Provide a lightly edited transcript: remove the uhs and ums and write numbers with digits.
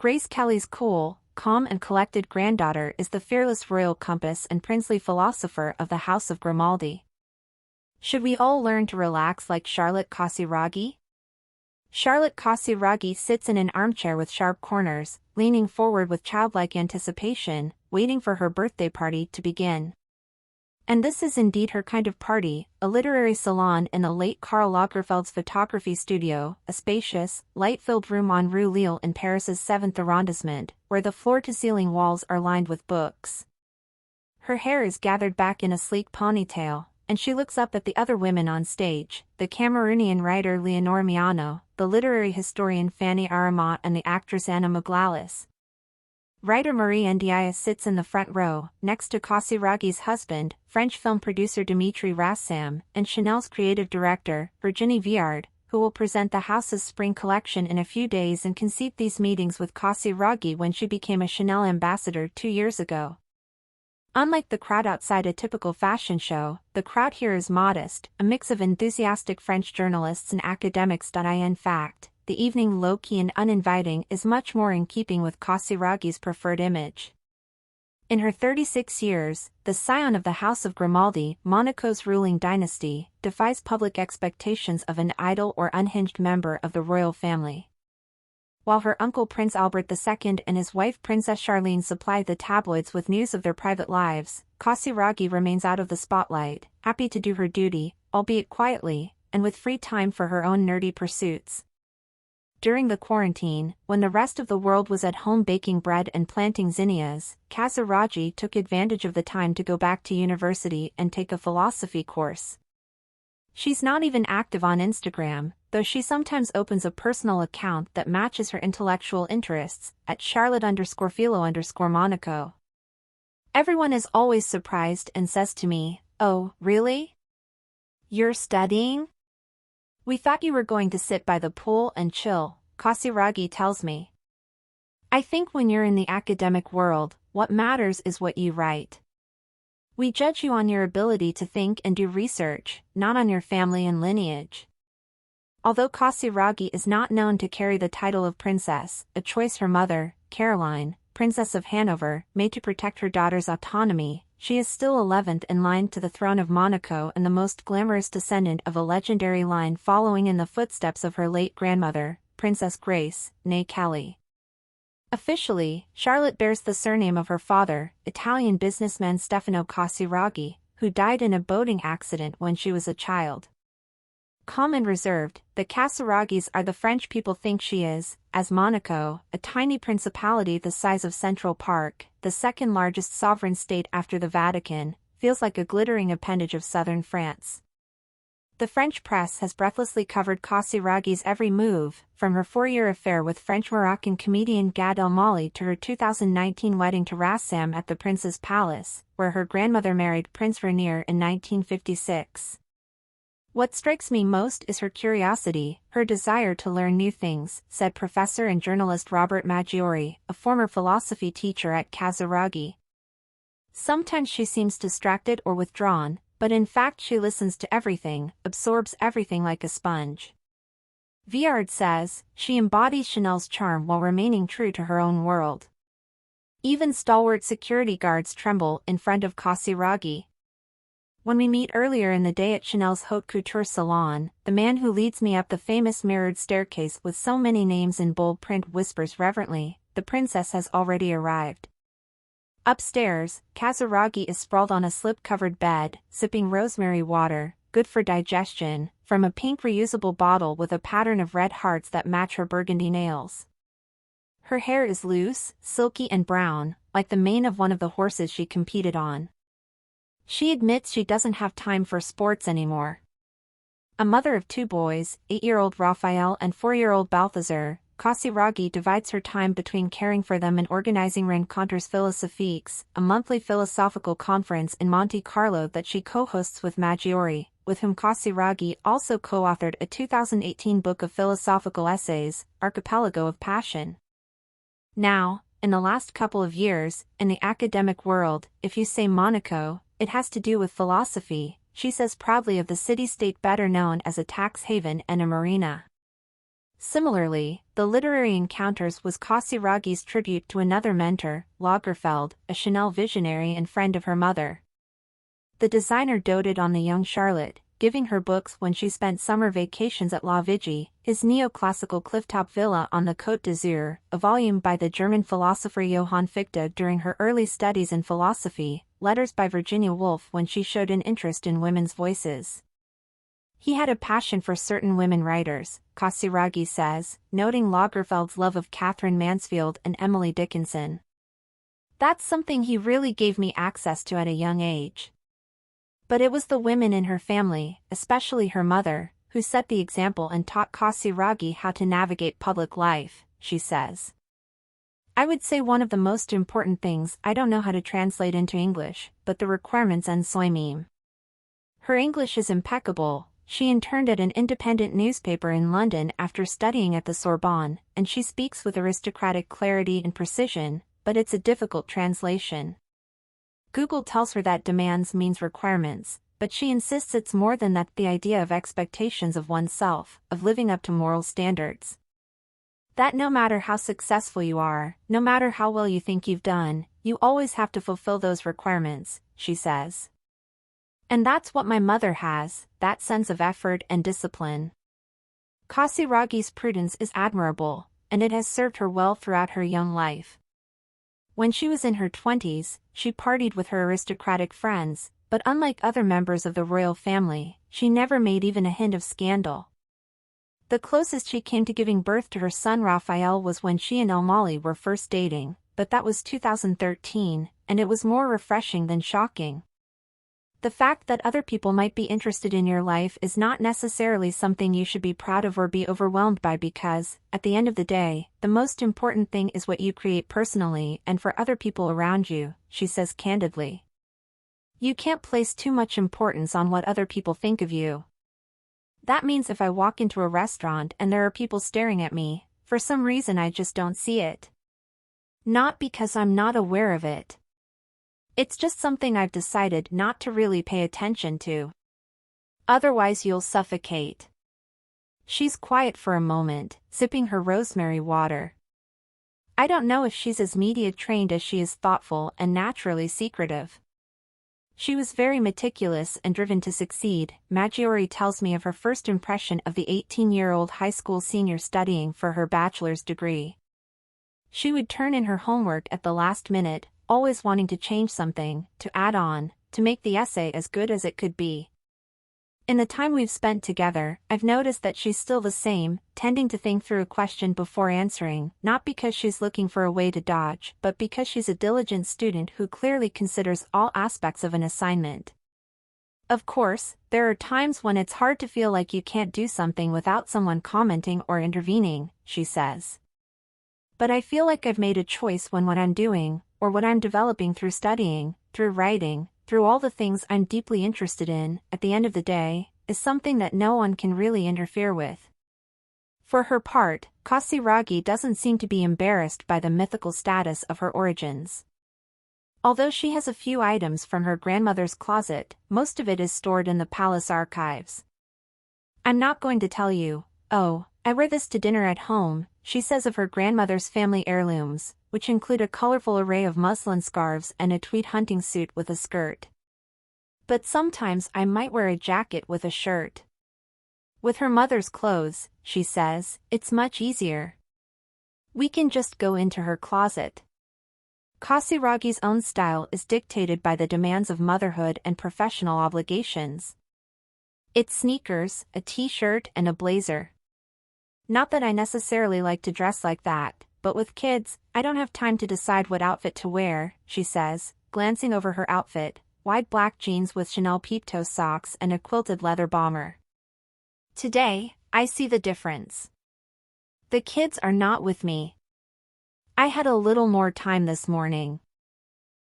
Grace Kelly's cool, calm and collected granddaughter is the fearless royal compass and princely philosopher of the House of Grimaldi. Should we all learn to relax like Charlotte Casiraghi? Charlotte Casiraghi sits in an armchair with sharp corners, leaning forward with childlike anticipation, waiting for her birthday party to begin. And this is indeed her kind of party, a literary salon in the late Karl Lagerfeld's photography studio, a spacious, light-filled room on Rue Lille in Paris's 7th arrondissement, where the floor-to-ceiling walls are lined with books. Her hair is gathered back in a sleek ponytail, and she looks up at the other women on stage, the Cameroonian writer Leonore Miano, the literary historian Fanny Aramat and the actress Anna Maglalis. Writer Marie Ndiaye sits in the front row, next to Casiraghi's husband, French film producer Dimitri Rassam, and Chanel's creative director, Virginie Viard, who will present the house's spring collection in a few days and conceived these meetings with Casiraghi when she became a Chanel ambassador 2 years ago. Unlike the crowd outside a typical fashion show, the crowd here is modest, a mix of enthusiastic French journalists and academics. In fact, the evening low-key and uninviting is much more in keeping with Casiraghi's preferred image. In her 36 years, the scion of the House of Grimaldi, Monaco's ruling dynasty, defies public expectations of an idle or unhinged member of the royal family. While her uncle Prince Albert II and his wife Princess Charlene supply the tabloids with news of their private lives, Casiraghi remains out of the spotlight, happy to do her duty, albeit quietly, and with free time for her own nerdy pursuits. During the quarantine, when the rest of the world was at home baking bread and planting zinnias, Casiraghi took advantage of the time to go back to university and take a philosophy course. She's not even active on Instagram, though she sometimes opens a personal account that matches her intellectual interests, at Charlotte_Philo_Monaco. Everyone is always surprised and says to me, "Oh, really? You're studying? We thought you were going to sit by the pool and chill," Casiraghi tells me. "I think when you're in the academic world, what matters is what you write. We judge you on your ability to think and do research, not on your family and lineage." Although Casiraghi is not known to carry the title of princess, a choice her mother, Caroline, Princess of Hanover, made to protect her daughter's autonomy, she is still 11th in line to the throne of Monaco and the most glamorous descendant of a legendary line following in the footsteps of her late grandmother, Princess Grace, née Kelly. Officially, Charlotte bears the surname of her father, Italian businessman Stefano Casiraghi, who died in a boating accident when she was a child. Calm and reserved, the Casiraghis are the French people think she is, as Monaco, a tiny principality the size of Central Park, the second largest sovereign state after the Vatican, feels like a glittering appendage of southern France. The French press has breathlessly covered Casiraghi's every move, from her 4-year affair with French-Moroccan comedian Gad Elmaleh to her 2019 wedding to Rassam at the Prince's Palace, where her grandmother married Prince Rainier in 1956. "What strikes me most is her curiosity, her desire to learn new things," said professor and journalist Robert Maggiore, a former philosophy teacher at Casiraghi. "Sometimes she seems distracted or withdrawn, but in fact she listens to everything, absorbs everything like a sponge." Viard says, she embodies Chanel's charm while remaining true to her own world. Even stalwart security guards tremble in front of Casiraghi. "When we meet earlier in the day at Chanel's haute couture salon, the man who leads me up the famous mirrored staircase with so many names in bold print whispers reverently, 'The princess has already arrived.'" Upstairs, Casiraghi is sprawled on a slip-covered bed, sipping rosemary water, good for digestion, from a pink reusable bottle with a pattern of red hearts that match her burgundy nails. Her hair is loose, silky and brown, like the mane of one of the horses she competed on. She admits she doesn't have time for sports anymore. A mother of 2 boys, 8-year-old Raphael and 4-year-old Balthazar, Casiraghi divides her time between caring for them and organizing Rencontres Philosophiques, a monthly philosophical conference in Monte Carlo that she co-hosts with Maggiore, with whom Casiraghi also co-authored a 2018 book of philosophical essays, Archipelago of Passion. Now, in the last couple of years, in the academic world, if you say Monaco, it has to do with philosophy, she says proudly of the city-state better known as a tax haven and a marina. Similarly, The Literary Encounters was Casiraghi's tribute to another mentor, Lagerfeld, a Chanel visionary and friend of her mother. The designer doted on the young Charlotte, giving her books when she spent summer vacations at La Vigie, his neoclassical clifftop villa on the Côte d'Azur, a volume by the German philosopher Johann Fichte during her early studies in philosophy, letters by Virginia Woolf when she showed an interest in women's voices. He had a passion for certain women writers, Casiraghi says, noting Lagerfeld's love of Catherine Mansfield and Emily Dickinson. That's something he really gave me access to at a young age. But it was the women in her family, especially her mother, who set the example and taught Casiraghi how to navigate public life, she says. I would say one of the most important things I don't know how to translate into English, but the requirements en soi-même. Her English is impeccable. She interned at an independent newspaper in London after studying at the Sorbonne, and she speaks with aristocratic clarity and precision, but it's a difficult translation. Google tells her that demands means requirements, but she insists it's more than that, the idea of expectations of oneself, of living up to moral standards. That no matter how successful you are, no matter how well you think you've done, you always have to fulfill those requirements, she says. And that's what my mother has, that sense of effort and discipline. Casiraghi's prudence is admirable, and it has served her well throughout her young life. When she was in her 20s, she partied with her aristocratic friends, but unlike other members of the royal family, she never made even a hint of scandal. The closest she came to giving birth to her son Raphael was when she and El-Mali were first dating, but that was 2013, and it was more refreshing than shocking. The fact that other people might be interested in your life is not necessarily something you should be proud of or be overwhelmed by, because, at the end of the day, the most important thing is what you create personally and for other people around you, she says candidly. You can't place too much importance on what other people think of you. That means if I walk into a restaurant and there are people staring at me, for some reason I just don't see it. Not because I'm not aware of it. It's just something I've decided not to really pay attention to. Otherwise you'll suffocate. She's quiet for a moment, sipping her rosemary water. I don't know if she's as media trained as she is thoughtful and naturally secretive. She was very meticulous and driven to succeed. Maggiore tells me of her first impression of the 18-year-old high school senior studying for her bachelor's degree. She would turn in her homework at the last minute, always wanting to change something, to add on, to make the essay as good as it could be. In the time we've spent together, I've noticed that she's still the same, tending to think through a question before answering, not because she's looking for a way to dodge, but because she's a diligent student who clearly considers all aspects of an assignment. Of course, there are times when it's hard to feel like you can't do something without someone commenting or intervening, she says. But I feel like I've made a choice when what I'm doing, or what I'm developing through studying, through writing, through all the things I'm deeply interested in, at the end of the day, is something that no one can really interfere with. For her part, Casiraghi doesn't seem to be embarrassed by the mythical status of her origins. Although she has a few items from her grandmother's closet, most of it is stored in the palace archives. I'm not going to tell you, oh, I wear this to dinner at home, she says of her grandmother's family heirlooms, which include a colorful array of muslin scarves and a tweed hunting suit with a skirt. But sometimes I might wear a jacket with a shirt. With her mother's clothes, she says, it's much easier. We can just go into her closet. Casiraghi's own style is dictated by the demands of motherhood and professional obligations. It's sneakers, a t-shirt and a blazer. Not that I necessarily like to dress like that, but with kids, I don't have time to decide what outfit to wear, she says, glancing over her outfit, wide black jeans with Chanel peep-toe socks and a quilted leather bomber. Today, I see the difference. The kids are not with me. I had a little more time this morning.